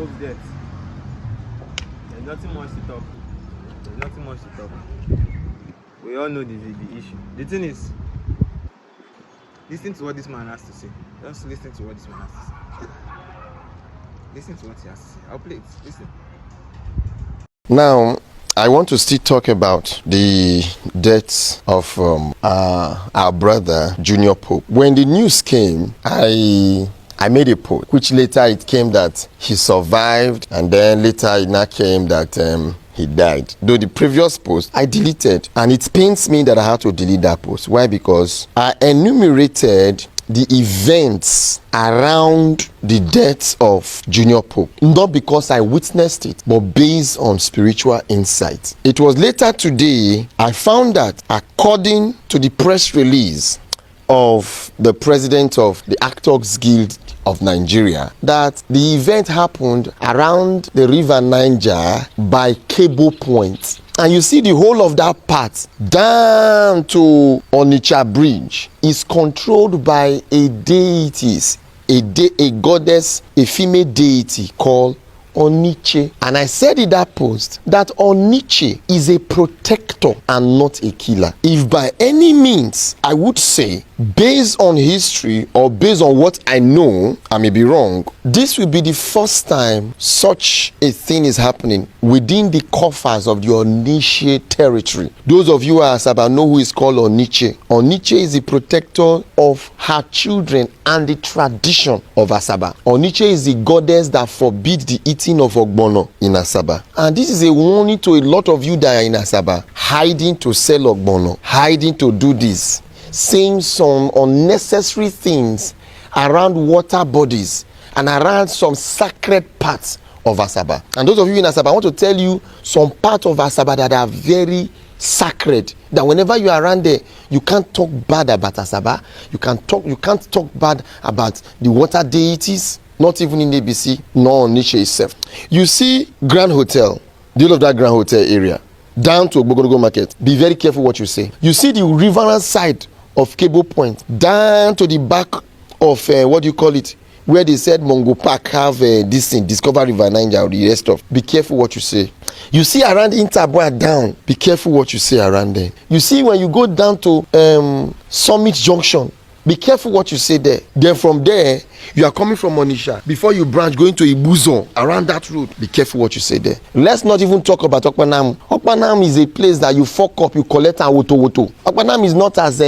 Pope's death. There's nothing much to talk. There's nothing much to talk. We all know the issue. The thing is, listen to what this man has to say. Just listen to what this man has to say. Listen to what he has to say. I'll play it. Listen. Now, I want to still talk about the death of our brother Juniorpope. When the news came, I made a post, which later it came that he survived, and then later it now came that he died. Though the previous post I deleted, and it pains me that I had to delete that post. Why? Because I enumerated the events around the death of Juniorpope, not because I witnessed it, but based on spiritual insight. It was later today I found that, according to the press release of the president of the Actors Guild of Nigeria, that the event happened around the river Niger by Cable Point. And you see the whole of that part down to Onitsha Bridge is controlled by a deities, a goddess, a female deity called Oniche. And I said in that post that Oniche is a protector and not a killer. If by any means I would say, based on history or based on what I know, I may be wrong, this will be the first time such a thing is happening within the coffers of the Oniche territory. Those of you who are Asaba know who is called Oniche. Oniche is the protector of her children and the tradition of Asaba. Oniche is the goddess that forbids the eating of ogbono in Asaba. And this is a warning to a lot of you that are in Asaba, hiding to sell ogbono, hiding to do this, saying some unnecessary things around water bodies and around some sacred parts of Asaba. And those of you in Asaba, I want to tell you some parts of Asaba that are very sacred, that whenever you are around there, you can't talk bad about Asaba. You can't talk bad about the water deities, not even in ABC, nor on Niche itself. You see Grand Hotel, the whole of that Grand Hotel area, down to Ogbogonogo Market. Be very careful what you say. You see the riverine side of Cable Point, down to the back of what do you call it, where they said Mongo Park have this thing, Discover River Niger or the rest of. Be careful what you say. You see around Interboa down, be careful what you say around there. You see when you go down to Summit Junction, be careful what you say there. Then from there, you are coming from Onitsha. Before you branch, going to Ibuzo, around that road, be careful what you say there. Let's not even talk about Okpanam. Okpanam is a place that you fuck up, you collect and woto. Okpanam is not as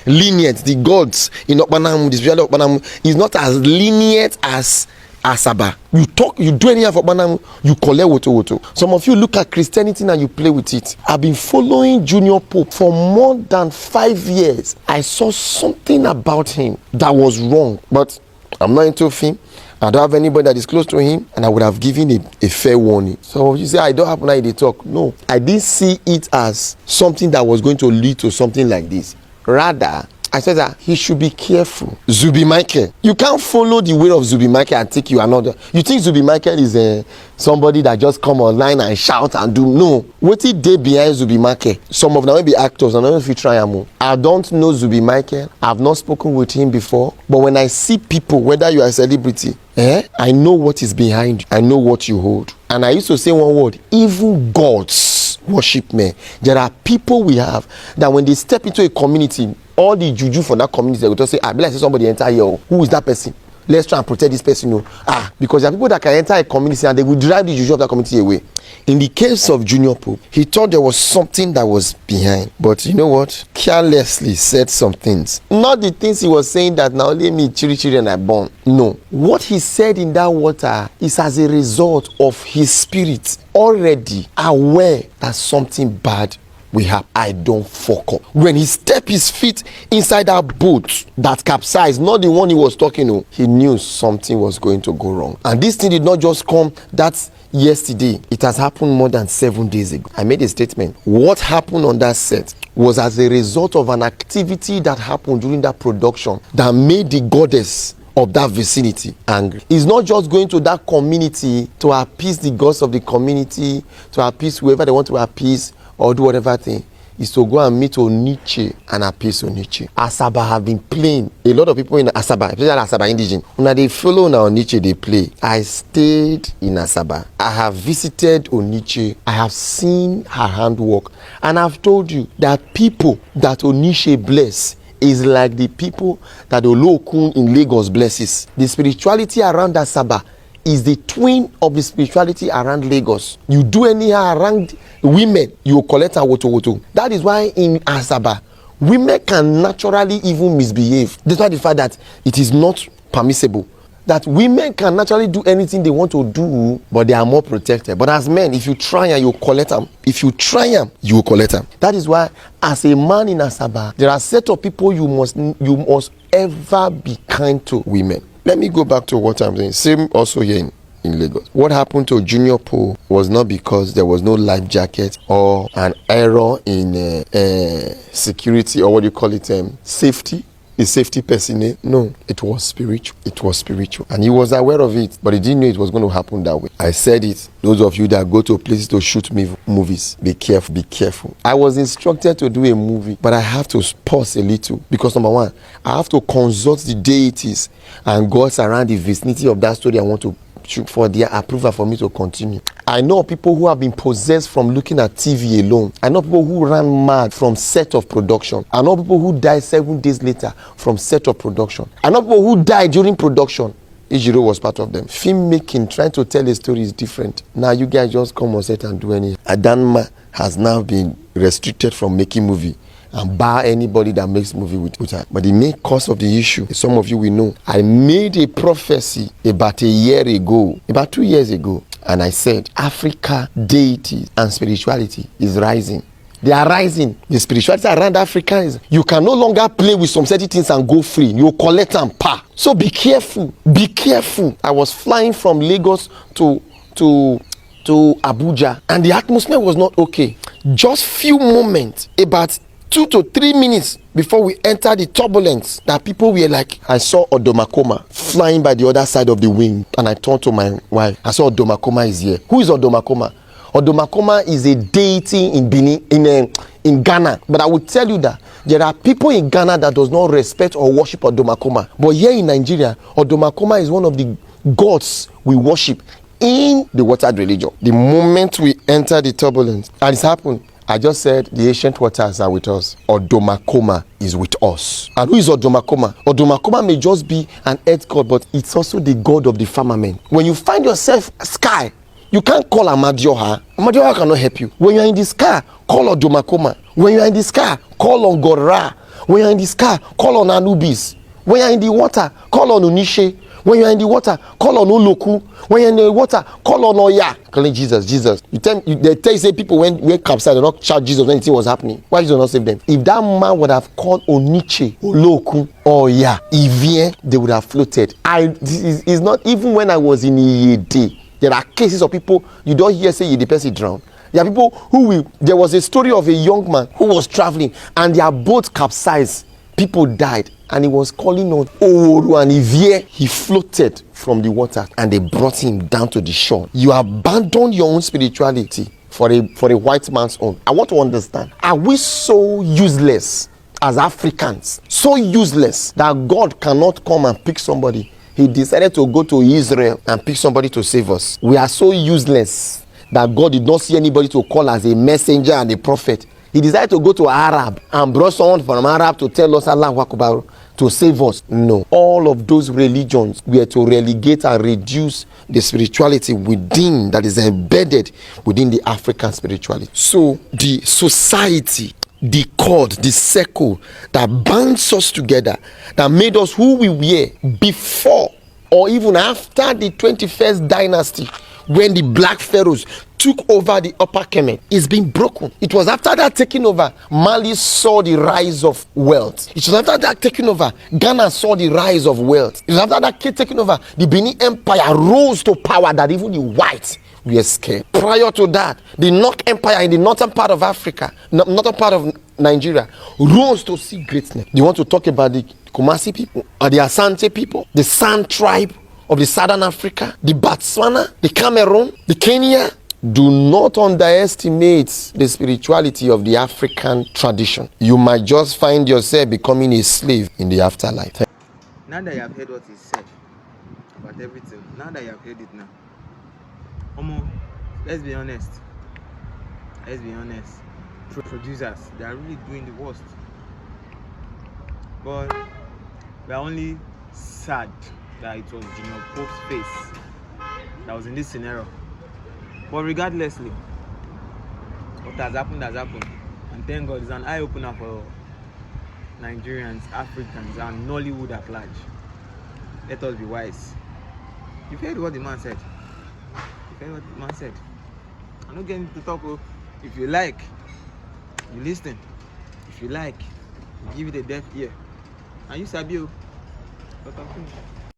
lenient. The gods in Okpanam, the spiritual Okpanam, is not as lenient as Asaba. You talk, you do anything for Okpanam, you collect woto. Some of you look at Christianity and you play with it. I've been following Juniorpope for more than 5 years. I saw something about him that was wrong, but I'm not into him. I don't have anybody that is close to him, and I would have given a fair warning. So you say I don't have now they talk. No, I didn't see it as something that was going to lead to something like this. Rather, I said that he should be careful. Zubi Michael, you can't follow the way of Zubi Michael and take you another. You think Zubi Michael is somebody that just come online and shout and do? No. What is there behind Zubi Michael? Some of them will be actors, and I don't know if you try them. I don't know Zubi Michael. I've not spoken with him before. But when I see people, whether you are a celebrity, I know what is behind you. I know what you hold. And I used to say one word: evil gods worship me. There are people we have that when they step into a community, all the juju for that community, they will just say, be like somebody enter here. Who is that person? Let's try and protect this person. Because there are people that can enter a community and they will drive the juju of that community away. In the case of Juniorpope, he thought there was something that was behind. But you know what? Carelessly said some things. Not the things he was saying that now only me, children are born. No. What he said in that water is as a result of his spirit already aware that something bad we have. I don't fuck up. When he stepped his feet inside that boat that capsized, not the one he was talking to, he knew something was going to go wrong. And this thing did not just come that yesterday. It has happened more than 7 days ago. I made a statement. What happened on that set was as a result of an activity that happened during that production that made the goddess of that vicinity angry. It's not just going to that community to appease the gods of the community, to appease whoever they want to appease or do whatever thing. is to go and meet Oniche and appease Oniche. Asaba have been playing. A lot of people in Asaba, especially Asaba indigenous, when they follow now Oniche, they play. I stayed in Asaba. I have visited Oniche. I have seen her handwork. And I've told you that people that Oniche bless is like the people that Olokun in Lagos blesses. The spirituality around Asaba is the twin of the spirituality around Lagos. You do anyhow around women, you collect a woto. That is why in Asaba, women can naturally even misbehave. Despite the fact that it is not permissible. That women can naturally do anything they want to do, but they are more protected. But as men, if you try and you collect them, if you try them, you will collect them. That is why, as a man in Asaba, there are a set of people you must ever be kind to women. Let me go back to what I'm saying. Same also here in Lagos. What happened to Juniorpope was not because there was no life jacket or an error in security, or what do you call it, safety. A safety personnel. No, it was spiritual. It was spiritual. And he was aware of it, but he didn't know it was going to happen that way. I said it. Those of you that go to places to shoot movies, be careful, be careful. I was instructed to do a movie, but I have to pause a little because number one, I have to consult the deities and gods around the vicinity of that story I want to shoot for their approval for me to continue. I know people who have been possessed from looking at TV alone. I know people who ran mad from set of production. I know people who died 7 days later from set of production. I know people who died during production. Ijiro was part of them. Filmmaking, trying to tell a story is different. Now you guys just come on set and do anything. Adanma has now been restricted from making movie and bar anybody that makes movie with her. But the main cause of the issue, some of you will know, I made a prophecy about a year ago, about 2 years ago, and I said, Africa, deity and spirituality is rising. They are rising. The spirituality around Africa is, you can no longer play with some certain things and go free. You collect and pa. So be careful. Be careful. I was flying from Lagos to Abuja, and the atmosphere was not okay. Just few moments, about 2 to 3 minutes before we entered the turbulence, that people were like, I saw Odomakoma flying by the other side of the wing, and I turned to my wife. I saw Odomakoma is here. Who is Odomakoma? Odomakoma is a deity in Benin, in Ghana. But I will tell you that there are people in Ghana that does not respect or worship Odomakoma. But here in Nigeria, Odomakoma is one of the gods we worship in the watered religion. The moment we enter the turbulence, and it's happened, I just said the ancient waters are with us. Odomakoma is with us. And who is Odomakoma? Odomakoma may just be an earth god, but it's also the god of the firmament. When you find yourself sky, you can't call Amadioha. Amadioha cannot help you. When you're in the sky, call Odomakoma. When you're in the sky, call on Gorra. When you're in the sky, call on Anubis. When you're in the water, call on Unishe. When you're in the water, call on Oloku. When you're in the water, call on Oya. Calling Jesus, Jesus. They tell you, say people when capsized, they don't shout Jesus when anything was happening. Why Jesus not save them? If that man would have called Oniche, Oloku, Oya, Ivie, they would have floated. It's not even when I was in Iyede. There are cases of people, you don't hear say the person drowned. There are people there was a story of a young man who was traveling and their boat capsized. People died and he was calling on Oru and Ivie. He floated from the water and they brought him down to the shore. You abandon your own spirituality for a white man's own. I want to understand, are we so useless as Africans? So useless that God cannot come and pick somebody. He decided to go to Israel and pick somebody to save us. We are so useless that God did not see anybody to call as a messenger and a prophet. He decided to go to Arab and brought someone from Arab to tell us Allahu Akbar to save us. No. All of those religions were to relegate and reduce the spirituality within, that is embedded within the African spirituality. So the society, the cord, the circle that binds us together, that made us who we were before or even after the 21st dynasty, when the black pharaohs took over the upper Kemet, is being broken. It was after that taking over, Mali saw the rise of wealth. It was after that taking over, Ghana saw the rise of wealth. It was after that taking over, the Benin Empire rose to power that even the whites were scared. Prior to that, the North Empire in the northern part of Africa, northern part of Nigeria, rose to see greatness. You want to talk about the Kumasi people, or the Asante people, the San tribe of the Southern Africa, the Botswana, the Cameroon, the Kenya, do not underestimate the spirituality of the African tradition. You might just find yourself becoming a slave in the afterlife. Now that you have heard what he said about everything, now that you have heard it now, let's be honest. Let's be honest. Producers, they are really doing the worst. But we are only sad that it was Juniorpope's face that was in this scenario. But regardlessly, what has happened has happened. And thank God, it's an eye-opener for Nigerians, Africans, and Nollywood at large. Let us be wise. You've heard what the man said. You've heard what the man said. I'm not getting to talk. If you like, you listen. If you like, you give it a deaf ear. And you sabi. But I'm finished.